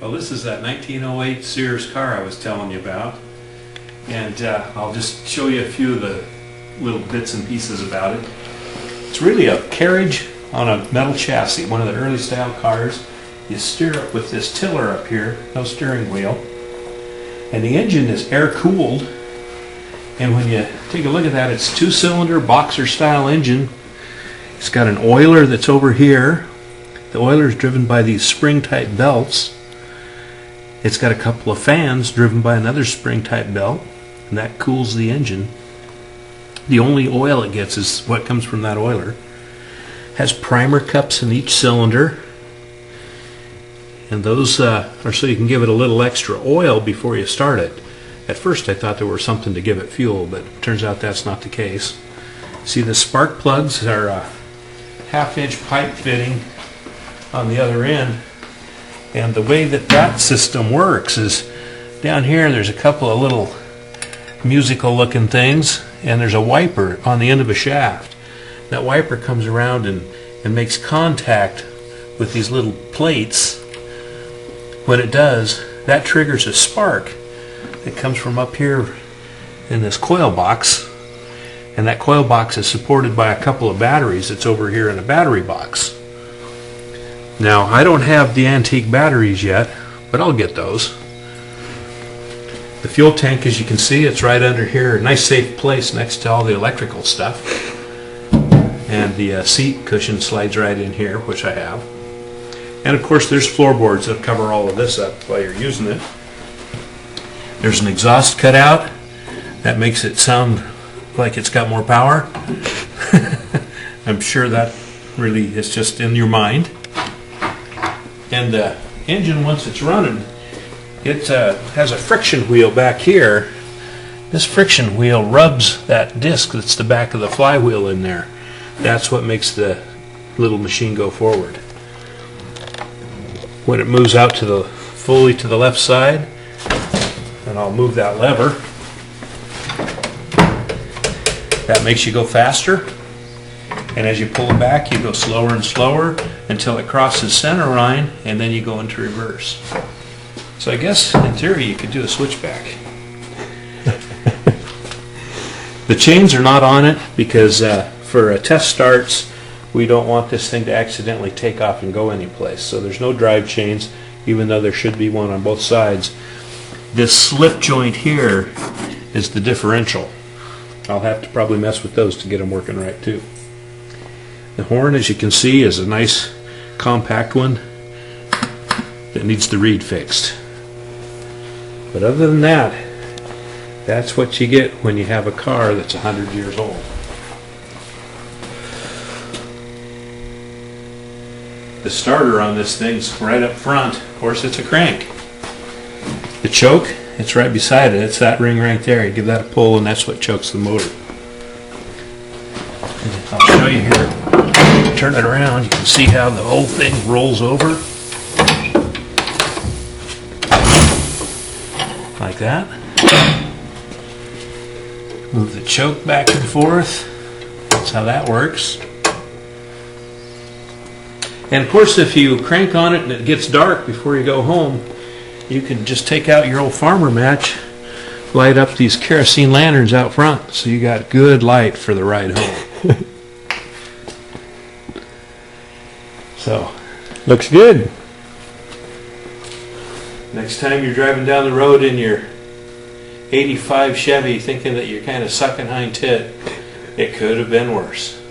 Well, this is that 1908 Sears car I was telling you about, and I'll just show you a few of the little bits and pieces about it. It's really a carriage on a metal chassis, one of the early style cars. You steer it with this tiller up here, no steering wheel, and the engine is air cooled. And when you take a look at that, it's two-cylinder boxer style engine. It's got an oiler that's over here. The oiler is driven by these spring type belts. It's got a couple of fans driven by another spring type belt, and that cools the engine. The only oil it gets is what comes from that oiler. Has primer cups in each cylinder, and those are so you can give it a little extra oil before you start it. At first I thought there were something to give it fuel, but it turns out that's not the case. See, the spark plugs are a half-inch pipe fitting on the other end. And the way that system works is down here there's a couple of little musical looking things, and there's a wiper on the end of a shaft. That wiper comes around and makes contact with these little plates. When it does, that triggers a spark that comes from up here in this coil box, and that coil box is supported by a couple of batteries that's over here in a battery box. Now, I don't have the antique batteries yet, but I'll get those. The fuel tank, as you can see, it's right under here, a nice safe place next to all the electrical stuff. And the seat cushion slides right in here, which I have. And of course there's floorboards that cover all of this up while you're using it. There's an exhaust cutout that makes it sound like it's got more power. I'm sure that really is just in your mind. And the engine, once it's running, it has a friction wheel back here. This friction wheel rubs that disc that's the back of the flywheel in there. That's what makes the little machine go forward. When it moves out to the fully to the left side, and I'll move that lever, that makes you go faster. And as you pull it back, you go slower and slower until it crosses center line, and then you go into reverse. So I guess in theory you could do a switchback. The chains are not on it because for test starts we don't want this thing to accidentally take off and go anyplace. So there's no drive chains, even though there should be one on both sides. This slip joint here is the differential. I'll have to probably mess with those to get them working right too. The horn, as you can see, is a nice compact one that needs the reed fixed. But other than that, that's what you get when you have a car that's 100 years old. The starter on this thing's right up front. Of course, it's a crank. The choke, it's right beside it. It's that ring right there. You give that a pull, and that's what chokes the motor. And I'll show you here. Turn it around, you can see how the whole thing rolls over. Like that. Move the choke back and forth. That's how that works. And of course, if you crank on it and it gets dark before you go home, you can just take out your old farmer match, light up these kerosene lanterns out front, so you got good light for the ride home. So, looks good. Next time you're driving down the road in your 85 Chevy thinking that you're kind of sucking hind tit, it could have been worse.